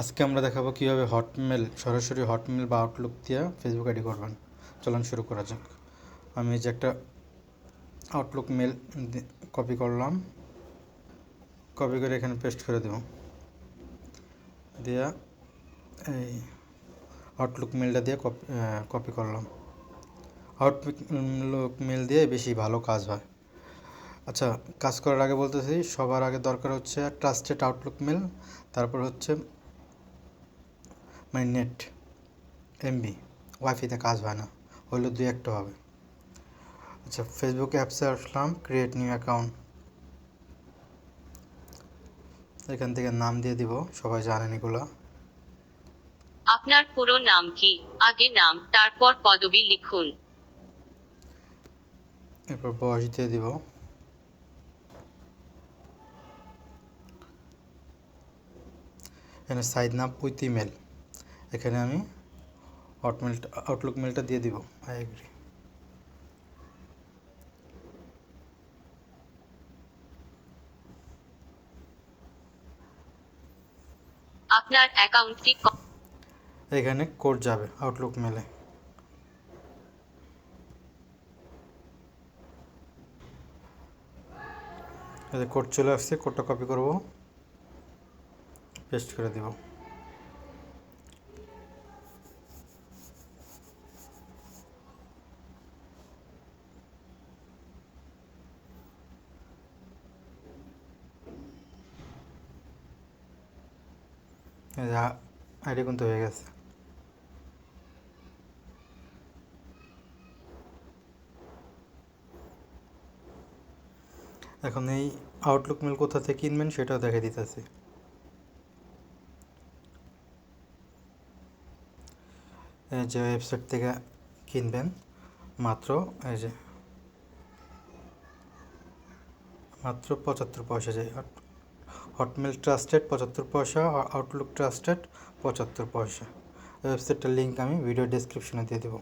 আজকে আমরা দেখাবো কিভাবে হটমেল সরাসরি হটমেল বা আউটলুক দিয়ে ফেসবুক আইডি করবেন। চলুন শুরু করা যাক। আমি যে একটা আউটলুক মেল কপি করলাম, কপি করে এখানে পেস্ট করে দেব, দিয়া এই আউটলুক মেলটা দিয়ে কপি করলাম। আউটলুক মেল দিয়ে বেশি ভালো কাজ হয়। আচ্ছা, কাজ করার আগে বলতেছি, সবার আগে দরকার হচ্ছে ট্রাস্টেড আউটলুক মেল, তারপর হচ্ছে মানে নেট এমবি। ওয়াইফাইতে কাজ হয় না, হইলে 2-1টা হবে। আচ্ছা, ফেসবুক অ্যাপসে আসলাম, ক্রিয়েট নিউ অ্যাকাউন্ট। এখান থেকে নাম দিয়ে দিব, সবাই জানেন এগুলো। আপনার পুরো নাম কি? আগে নাম, তারপর পদবি লিখুন। এরপর বয়স দিয়ে দিব। এখানে সাইড নাম উইথ ইমেল, এখানে আমি আউটলুক মেলটা দিয়ে দিব। I agree. আপনার অ্যাকাউন্টটি এখানে কোড যাবে আউটলুক মেলে। কোড চলে আসছে, কোডটা কপি করব, পেস্ট করে দিব। আইডি কিন্তু হয়ে গেছে। এখন এই আউটলুক মেল কোথা থেকে কিনবেন সেটাও দেখে দিতেছি। এই যে ওয়েবসাইট থেকে কিনবেন, মাত্র এই যে মাত্র 75 পয়সা যায়। হটমেল ট্রাস্টেড 75 পয়সা, আউটলুক ট্রাস্টেড 75 পয়সা। ওয়েবসাইটটার লিঙ্ক আমি ভিডিও ডেসক্রিপশনে দিয়ে দেবো।